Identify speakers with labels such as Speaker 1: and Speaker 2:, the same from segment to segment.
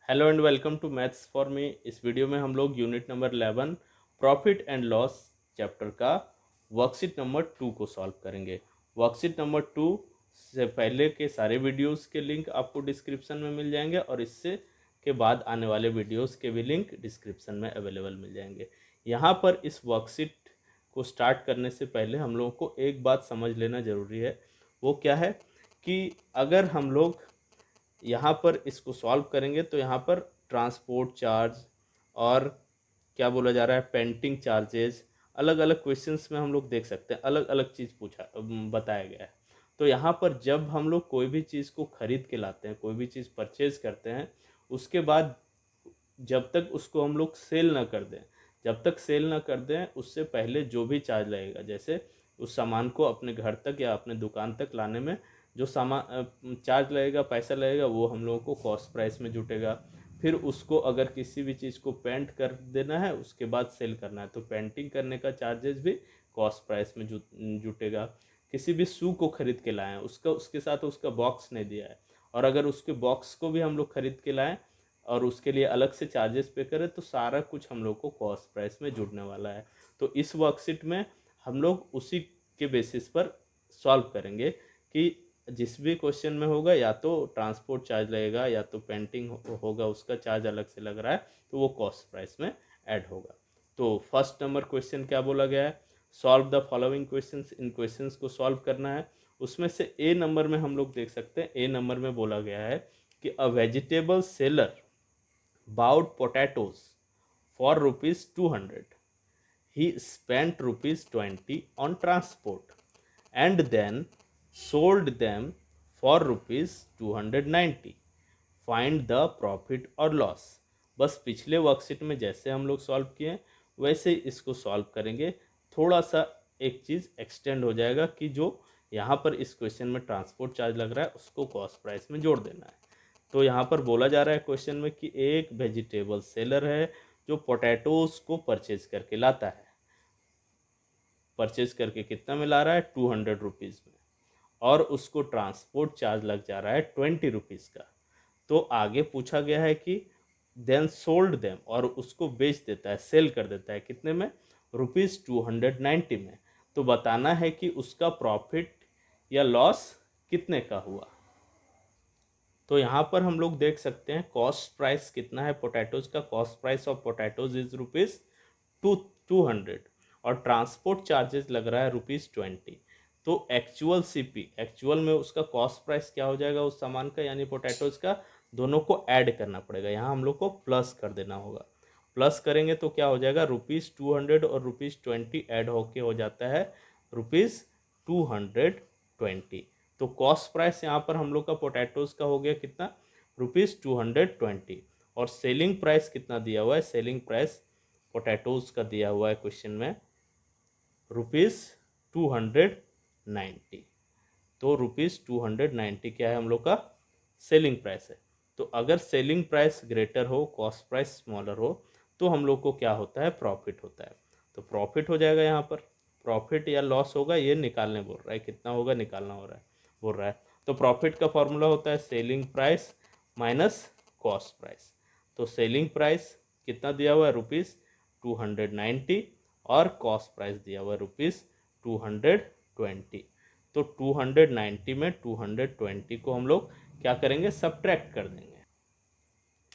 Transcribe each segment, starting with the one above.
Speaker 1: Hello and welcome to maths for me. इस वीडियो में हम लोग unit number 11 profit and loss chapter का वर्कशीट नंबर 2 को सॉल्व करेंगे। वर्कशीट नंबर 2 से पहले के सारे वीडियोस के लिंक आपको डिस्क्रिप्शन में मिल जाएंगे और इससे के बाद आने वाले वीडियोस के भी लिंक डिस्क्रिप्शन में अवेलेबल मिल जाएंगे। यहाँ पर इस वर्कशीट को स्टार्ट करने से पहले हम लोगों को एक बात समझ लेना ज़रूरी है। वो क्या है कि अगर हम लोग यहाँ पर इसको सॉल्व करेंगे तो यहाँ पर ट्रांसपोर्ट चार्ज और क्या बोला जा रहा है पेंटिंग चार्जेस, अलग अलग क्वेश्चंस में हम लोग देख सकते हैं अलग अलग चीज़ बताया गया है। तो यहाँ पर जब हम लोग कोई भी चीज़ को खरीद के लाते हैं, कोई भी चीज़ परचेज करते हैं, उसके बाद जब तक उसको हम लोग सेल ना कर दें, जब तक सेल ना कर दें उससे पहले जो भी चार्ज लगेगा, जैसे उस सामान को अपने घर तक या अपने दुकान तक लाने में जो सामान चार्ज लगेगा, पैसा लगेगा, वो हम लोगों को कॉस्ट प्राइस में जुटेगा। फिर उसको अगर किसी भी चीज़ को पेंट कर देना है उसके बाद सेल करना है तो पेंटिंग करने का चार्जेस भी कॉस्ट प्राइस में जुटेगा। किसी भी शू को खरीद के लाएं, उसका उसके साथ उसका बॉक्स नहीं दिया है और अगर उसके बॉक्स को भी हम लोग खरीद के लाएं और उसके लिए अलग से चार्जेस पे करें तो सारा कुछ हम लोग को कॉस्ट प्राइस में जुड़ने वाला है। तो इस वर्कशीट में हम लोग उसी के बेसिस पर सॉल्व करेंगे कि जिस भी क्वेश्चन में होगा या तो ट्रांसपोर्ट चार्ज लगेगा या तो पेंटिंग होगा, उसका चार्ज अलग से लग रहा है तो वो कॉस्ट प्राइस में ऐड होगा। तो फर्स्ट नंबर क्वेश्चन क्या बोला गया है, solve the following questions. In questions को सॉल्व करना है। उसमें से ए नंबर में हम लोग देख सकते हैं, ए नंबर में बोला गया है कि a vegetable seller bought potatoes for rupees 200. He spent rupees 20 on transport and then sold them for rupees 290. Find the profit or loss. बस पिछले वर्कशीट में जैसे हम लोग सॉल्व किए वैसे ही इसको सॉल्व करेंगे। थोड़ा सा एक चीज़ एक्सटेंड हो जाएगा कि जो यहाँ पर इस क्वेश्चन में ट्रांसपोर्ट चार्ज लग रहा है उसको कॉस्ट प्राइस में जोड़ देना है। तो यहाँ पर बोला जा रहा है क्वेश्चन में कि एक वेजिटेबल सेलर है जो पोटैटोज को परचेज करके लाता है। परचेज करके कितना में ला रहा है, 200 रुपीज़ में, और उसको ट्रांसपोर्ट चार्ज लग जा रहा है 20 रुपीज़ का। तो आगे पूछा गया है कि देन सोल्ड देम, और उसको बेच देता है, सेल कर देता है कितने में, ₹290 में। तो बताना है कि उसका प्रॉफिट या लॉस कितने का हुआ। तो यहाँ पर हम लोग देख सकते हैं कॉस्ट प्राइस कितना है पोटैटोज का, cost price of potatoes is rupees 200 और ट्रांसपोर्ट चार्जेस लग रहा है ₹20। तो एक्चुअल सीपी, एक्चुअल में उसका कॉस्ट प्राइस क्या हो जाएगा उस सामान का यानी पोटैटोज का, दोनों को ऐड करना पड़ेगा। यहाँ हम लोग को प्लस कर देना होगा। प्लस करेंगे तो क्या हो जाएगा, ₹200 और ₹20 ऐड होके हो जाता है ₹220। तो कॉस्ट प्राइस यहाँ पर हम लोग का पोटैटोज का हो गया कितना, ₹220। और सेलिंग प्राइस कितना दिया हुआ है, सेलिंग प्राइस पोटैटोज का दिया हुआ है क्वेश्चन में ₹290। तो ₹290 क्या है हम लोग का सेलिंग प्राइस है। तो अगर सेलिंग प्राइस ग्रेटर हो, कॉस्ट प्राइस स्मॉलर हो, तो हम लोग को क्या होता है, प्रॉफिट होता है। तो प्रॉफिट हो जाएगा, यहाँ पर प्रॉफिट या लॉस होगा ये निकालने बोल रहा है, कितना होगा निकालना हो रहा है बोल रहा है। तो प्रॉफिट का फॉर्मूला होता है selling price minus cost price. तो सेलिंग प्राइस कितना दिया हुआ है, ₹290, और कॉस्ट प्राइस दिया हुआ है ₹220। तो 290 में 220 को हम लोग क्या करेंगे, सब्ट्रैक्ट कर देंगे।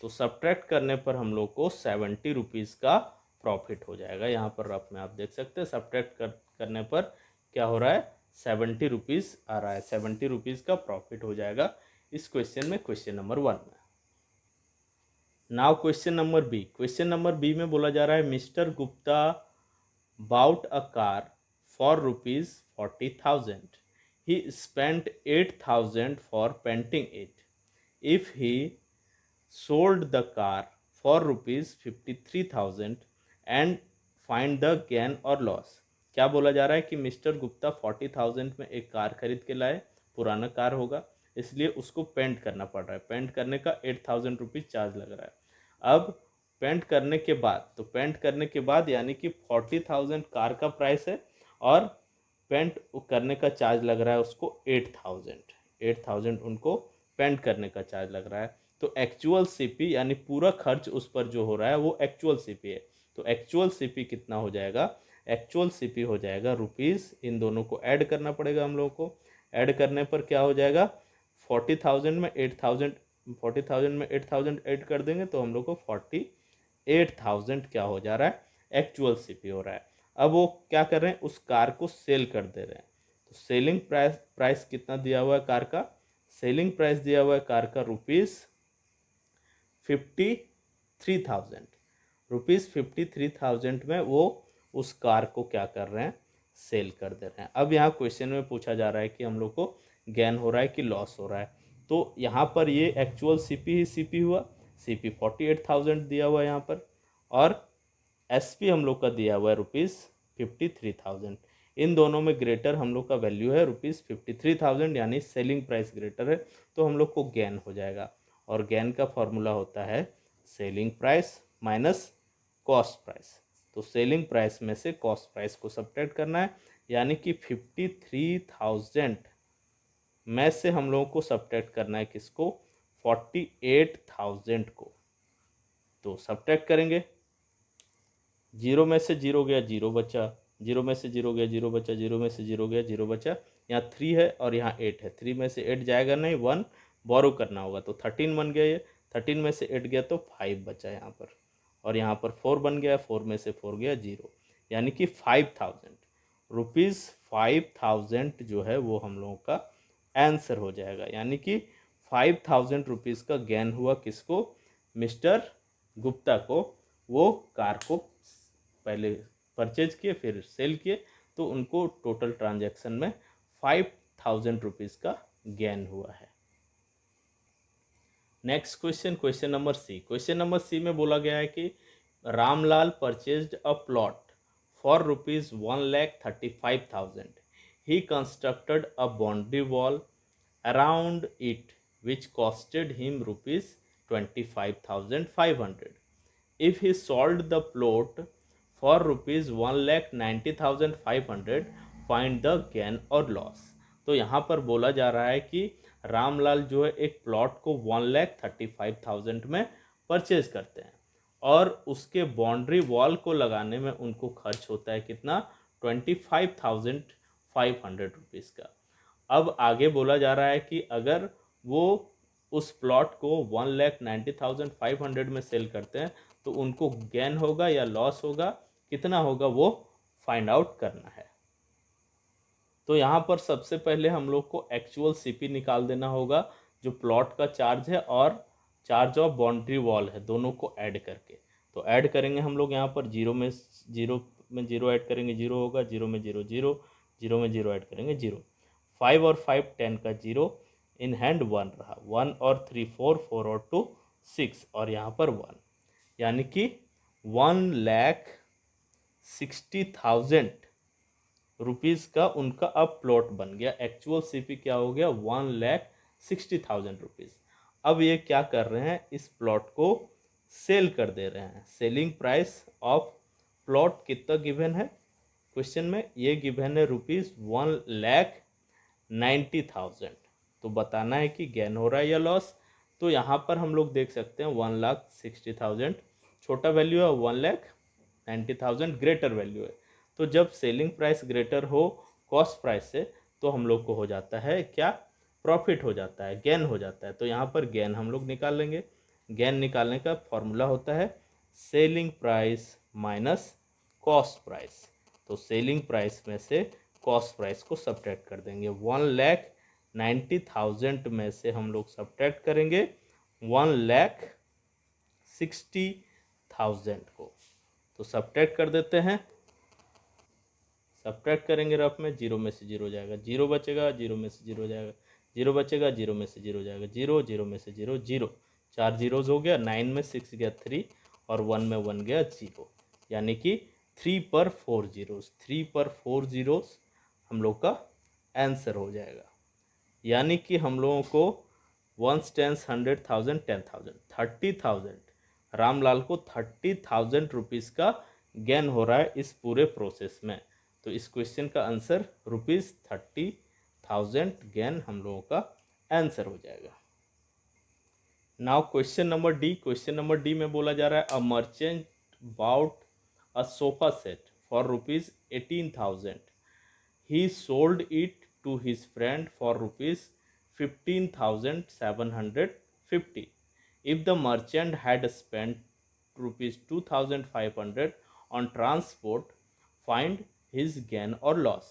Speaker 1: तो सब्ट्रैक्ट करने पर हम लोग को 70 रुपीज़ का प्रॉफिट हो जाएगा। यहाँ पर रफ में आप देख सकते हैं सब्ट्रैक्ट करने पर क्या हो रहा है, 70 रुपीज़ आ रहा है। 70 रुपीज़ का प्रॉफिट हो जाएगा इस क्वेश्चन में, क्वेश्चन नंबर 1 में। Now question number b, question number b में बोला जा रहा है mister Gupta bought a car for ₹40,000. He spent 8,000 for painting it. If he sold the car for ₹53,000 and find the gain or loss. क्या बोला जा रहा है कि मिस्टर गुप्ता 40,000 में एक कार खरीद के लाए, पुराना कार होगा इसलिए उसको पेंट करना पड़ रहा है, पेंट करने का 8,000 रुपीज़ चार्ज लग रहा है। अब पेंट करने के बाद, तो पेंट करने के बाद यानी कि 40,000 कार का प्राइस है और पेंट करने का चार्ज लग रहा है उसको 8,000 उनको पेंट करने का चार्ज लग रहा है। तो एक्चुअल सीपी यानी पूरा खर्च उस पर जो हो रहा है वो एक्चुअल सीपी है। तो एक्चुअल सीपी कितना हो जाएगा, एक्चुअल सीपी हो जाएगा रुपीज़, इन दोनों को ऐड करना पड़ेगा हम लोगों को। ऐड करने पर क्या हो जाएगा, 40,000 में 8,000, 40,000 में 8,000 ऐड कर देंगे तो हम लोग को 48,000 क्या हो जा रहा है, एक्चुअल सीपी हो रहा है। अब वो क्या कर रहे हैं, उस कार को सेल कर दे रहे हैं। तो सेलिंग प्राइस कितना दिया हुआ है कार का, सेलिंग प्राइस दिया हुआ है कार का ₹53,000। ₹53,000 में वो उस कार को क्या कर रहे हैं, सेल कर दे रहे हैं। अब यहाँ क्वेश्चन में पूछा जा रहा है कि हम लोग को गेन हो रहा है कि लॉस हो रहा है। तो यहाँ पर ये एक्चुअल सीपी ही सीपी हुआ, सीपी 48,000 दिया हुआ है यहाँ पर, और एसपी हम लोग का दिया हुआ है ₹53,000। इन दोनों में ग्रेटर हम लोग का वैल्यू है ₹53,000, यानी सेलिंग प्राइस ग्रेटर है, तो हम लोग को गेन हो जाएगा। और गेन का फॉर्मूला होता है selling price minus cost price. तो सेलिंग प्राइस में से कॉस्ट प्राइस को सब्ट्रैक्ट करना है, यानी कि 53,000 में से हम लोगों को सब्ट्रैक्ट करना है किसको, 48,000 को। तो सब्ट्रैक्ट करेंगे, जीरो में से जीरो गया, जीरो बचा, जीरो में से जीरो गया, जीरो बचा, जीरो में से जीरो गया, जीरो बचा। यहाँ 3 है और यहाँ 8 है, 3 में से 8 जाएगा नहीं, 1 बोरो करना होगा, तो 13 बन गया। ये 13 में से 8 गया तो 5 बचा यहाँ पर, और यहाँ पर 4 बन गया, 4 में से 4 गया 0, यानी कि 5,000 रुपीज़, 5,000 जो है वो हम लोगों का आंसर हो जाएगा। यानी कि 5,000 रुपीज़ का गेन हुआ किसको, मिस्टर गुप्ता को। वो कार को पहले परचेज किए फिर सेल किए, तो उनको टोटल ट्रांजैक्शन में 5,000 रुपीज़ का गेन हुआ है। Next question, question number c. Question number c में बोला गया है कि Ramlal purchased a plot for ₹1,35,000. He constructed a boundary wall around it which costed him ₹25,500. If he sold the plot for ₹1,90,500, find the gain or loss. तो यहाँ पर बोला जा रहा है कि रामलाल जो है एक प्लॉट को 1,35,000 में परचेज करते हैं, और उसके बाउंड्री वॉल को लगाने में उनको खर्च होता है कितना, 25,500 रुपीज़ का। अब आगे बोला जा रहा है कि अगर वो उस प्लॉट को 1,90,500 में सेल करते हैं तो उनको गेन होगा या लॉस होगा, कितना होगा वो फाइंड आउट करना है। तो यहाँ पर सबसे पहले हम लोग को एक्चुअल सीपी निकाल देना होगा, जो प्लॉट का चार्ज है और चार्ज ऑफ बाउंड्री वॉल है, दोनों को ऐड करके। तो ऐड करेंगे हम लोग यहाँ पर, जीरो में जीरो ऐड करेंगे, जीरो होगा, जीरो में जीरो जीरो, जीरो में जीरो ऐड करेंगे, जीरो। 5 और 5 10 का जीरो, इन हैंड 1 रहा, 1 और 3 4, 4 और 2 6, और यहाँ पर 1, यानी कि 1,60,000 रुपीज़ का उनका अब प्लॉट बन गया। एक्चुअल सीपी क्या हो गया, 1,60,000 रुपीज़। अब ये क्या कर रहे हैं, इस प्लॉट को सेल कर दे रहे हैं। सेलिंग प्राइस ऑफ प्लॉट कितना गिवन है क्वेश्चन में, ये गिवन है ₹1,90,000। तो बताना है कि गेन हो रहा है या लॉस। तो यहाँ पर हम लोग देख सकते हैं 1,60,000 छोटा वैल्यू है, 1,90,000 ग्रेटर वैल्यू है। तो जब सेलिंग प्राइस ग्रेटर हो कॉस्ट प्राइस से, तो हम लोग को हो जाता है क्या, प्रॉफिट हो जाता है, गेन हो जाता है। तो यहाँ पर गेन हम लोग निकाल लेंगे। गेन निकालने का फॉर्मूला होता है selling price minus cost price. तो सेलिंग प्राइस में से कॉस्ट प्राइस को सब्ट्रैक्ट कर देंगे। 1,90,000 में से हम लोग सब्ट्रैक्ट करेंगे 1,60,000 को। तो सब्ट्रैक्ट कर देते हैं, सब्ट्रैक्ट करेंगे रफ में, जीरो में से जीरो जाएगा, जीरो बचेगा, जीरो में से जीरो जाएगा, जीरो बचेगा, जीरो में से जीरो जाएगा, जीरो, जीरो में से जीरो जीरो, 4 जीरोज हो गया, 9 में 6 गया 3, और 1 में 1 गया 0, यानी कि 3 पर 4 जीरोज, 3 पर 4 जीरोज हम लोग का आंसर हो जाएगा। यानी कि हम लोगों को 1 10 100,000 10,000 30,000, रामलाल को 30,000 रुपीज़ का गेन हो रहा है इस पूरे प्रोसेस में। तो इस क्वेश्चन का आंसर ₹30,000 गेन हम लोगों का आंसर हो जाएगा। Now question number d. Question number d में बोला जा रहा है a merchant bought a sofa set for rupees 18,000. He sold it to his friend for rupees 15,750. If the merchant had spent rupees 2,500 on transport, find his gain or loss.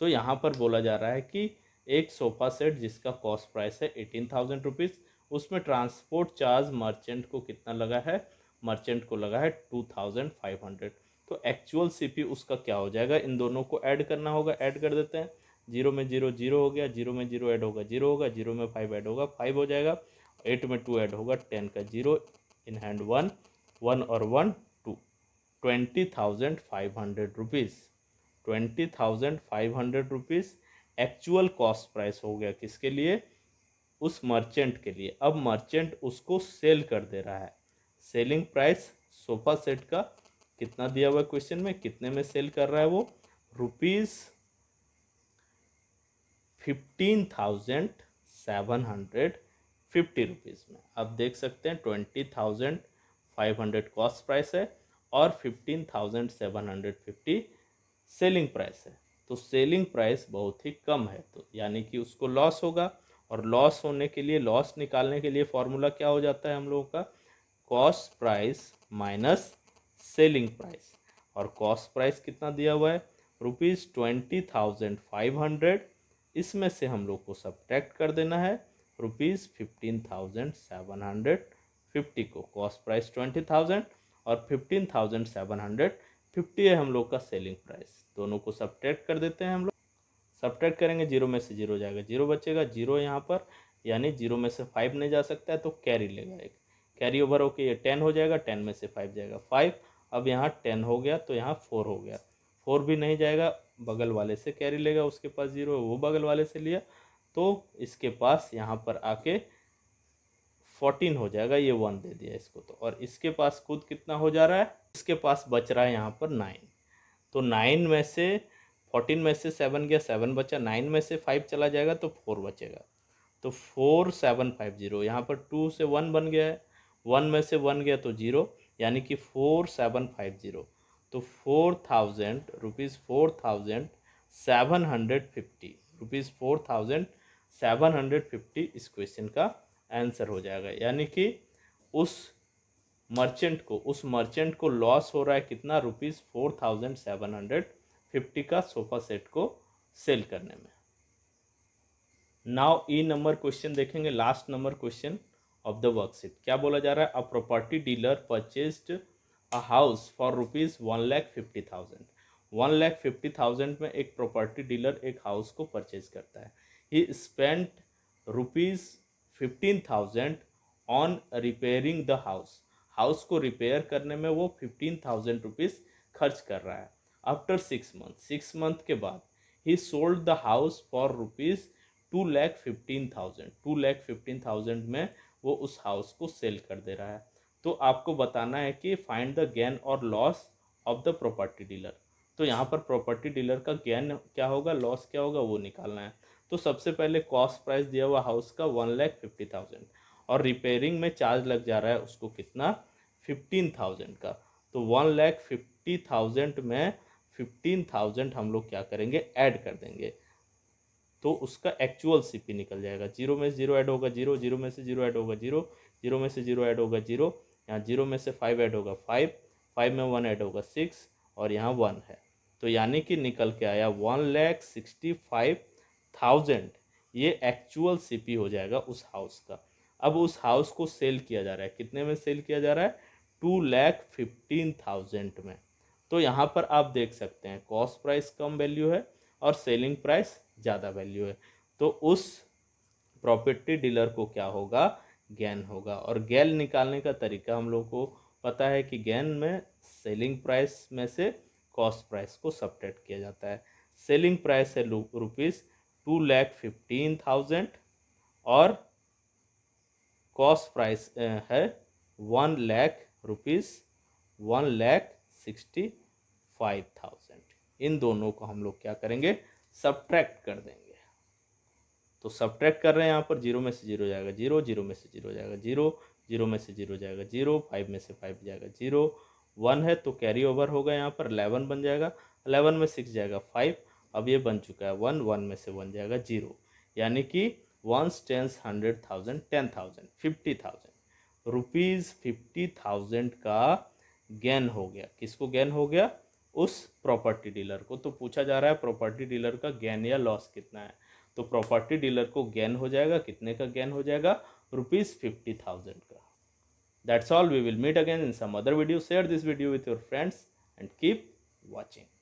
Speaker 1: तो यहाँ पर बोला जा रहा है कि एक सोफ़ा सेट जिसका कॉस्ट प्राइस है 18,000 रुपीज़, उसमें ट्रांसपोर्ट चार्ज मर्चेंट को कितना लगा है, मर्चेंट को लगा है 2,500. तो एक्चुअल सीपी उसका क्या हो जाएगा, इन दोनों को ऐड करना होगा. ऐड कर देते हैं. जीरो में जीरो जीरो हो गया, जीरो में जीरो ऐड होगा जीरो होगा, जीरो में फाइव ऐड होगा फाइव हो जाएगा, 8 में 2 ऐड होगा 10 का zero, in hand one, one और one 2, 20,500 rupees. 20,500 rupees actual cost price हो गया किसके लिए, उस मर्चेंट के लिए. अब मर्चेंट उसको सेल कर दे रहा है. सेलिंग प्राइस सोफा सेट का कितना दिया हुआ है क्वेश्चन में, कितने में सेल कर रहा है वो, रुपीज़ 15,750 में. अब देख सकते हैं 20,500 कॉस्ट प्राइस है और 15,750 सेलिंग प्राइस है. तो सेलिंग प्राइस बहुत ही कम है, तो यानी कि उसको लॉस होगा. और लॉस होने के लिए, लॉस निकालने के लिए फॉर्मूला क्या हो जाता है हम लोगों का, cost price minus selling price. और कॉस्ट प्राइस कितना दिया हुआ है, रुपीज़ 20,500. इसमें से हम लोग को सब्ट्रैक्ट कर देना है रुपीज़ 15,750 को. कॉस्ट प्राइस 20,000 और 15,750 है हम लोग का सेलिंग प्राइस. दोनों को सब्ट्रैक्ट कर देते हैं हम लोग. सब्ट्रैक्ट करेंगे, जीरो में से जीरो जाएगा, जीरो बचेगा, जीरो यहाँ पर, यानी जीरो में से 5 नहीं जा सकता है तो कैरी लेगा एक, कैरी ओवर होके ये 10 हो जाएगा, 10 में से 5 जाएगा 5. अब यहाँ 10 हो गया तो यहाँ 4 हो गया, 4 भी नहीं जाएगा, बगल वाले से कैरी लेगा, उसके पास जीरो है वो बगल वाले से लिया, तो इसके पास यहाँ पर आके 14 हो जाएगा, ये 1 दे दिया इसको तो. और इसके पास खुद कितना हो जा रहा है, इसके पास बच रहा है यहाँ पर 9. तो 9 में से 14 में से 7 गया, 7 बचा, 9 में से 5 चला जाएगा तो 4 बचेगा. तो 4750, यहाँ पर 2 से 1 बन गया है, 1 में से 1 गया तो 0, यानी कि 4750. तो 4,750 रुपीज़ 4,750 इस क्वेश्चन का आंसर हो जाएगा. यानी कि उस मर्चेंट को लॉस हो रहा है कितना, रुपीज़ 4,750 का सोफा सेट को सेल करने में. नाउ ई नंबर क्वेश्चन देखेंगे, last number question of the worksheet. क्या बोला जा रहा है, a property dealer purchased a house for rupees 1,50,000. 1,50,000 में एक प्रॉपर्टी डीलर एक हाउस को परचेज करता है. ही spent rupees 15,000 on repairing the house. House को रिपेयर करने में वो 15,000 रुपीज़ खर्च कर रहा है. आफ्टर 6 मंथ, 6 मंथ के बाद ही sold the house for rupees 2,15,000. 2,15,000 में वो उस हाउस को सेल कर दे रहा है. तो आपको बताना है कि फाइंड द गेन और loss of the property dealer. तो यहाँ पर प्रॉपर्टी डीलर का गेन क्या होगा, लॉस क्या होगा, वो निकालना है. तो सबसे पहले कॉस्ट प्राइस दिया हुआ हाउस का 1,50,000 और रिपेयरिंग में चार्ज लग जा रहा है उसको कितना, 15,000 का. तो 1,50,000 में 15,000 हम लोग क्या करेंगे, ऐड कर देंगे, तो उसका एक्चुअल सीपी निकल जाएगा. जीरो में से जीरो ऐड होगा जीरो, जीरो में से जीरो ऐड होगा जीरो, जीरो में से जीरो ऐड होगा जीरो, यहाँ जीरो में से 5 ऐड होगा 5, 5 में 1 ऐड होगा 6 और यहाँ 1 है. तो यानी कि निकल के आया 1,65,000. ये एक्चुअल सीपी हो जाएगा उस हाउस का. अब उस हाउस को सेल किया जा रहा है, कितने में सेल किया जा रहा है, 2,15,000 में. तो यहाँ पर आप देख सकते हैं कॉस्ट प्राइस कम वैल्यू है और सेलिंग प्राइस ज़्यादा वैल्यू है. तो उस प्रॉपर्टी डीलर को क्या होगा, गेन होगा. और गेन निकालने का तरीका हम लोग को पता है कि गेन में सेलिंग प्राइस में से कॉस्ट प्राइस को सब्ट्रैक्ट किया जाता है. सेलिंग प्राइस है रुपीज़ 2,15,000 और कॉस्ट प्राइस है 1,00,000 रुपीज़ 1,65,000. इन दोनों को हम लोग क्या करेंगे, सब्ट्रैक्ट कर देंगे. तो तो सब्ट्रैक्ट कर रहे हैं यहाँ पर, 0 में से 0 जाएगा 0, 0 में से 0 जाएगा 0, 0 में से 0 जाएगा 0, 5 में से 5 जाएगा 0, 1 है तो कैरी ओवर होगा, यहाँ पर 11 बन जाएगा, 11 में 6 जाएगा 5, अब ये बन चुका है 1, 1 में से 1 जाएगा 0, यानी कि 1 टेंस 100,000 10,000 50,000 रुपीज़ 50,000 का गेन हो गया। किसको गेन हो गया? उस प्रॉपर्टी डीलर को। तो पूछा जा रहा है प्रॉपर्टी डीलर का गेन या लॉस कितना है, तो प्रॉपर्टी डीलर को गेन हो जाएगा, कितने का गेन हो जाएगा? ₹50,000 का। That's all. We will meet again in some other video. Share this video with your friends and keep watching.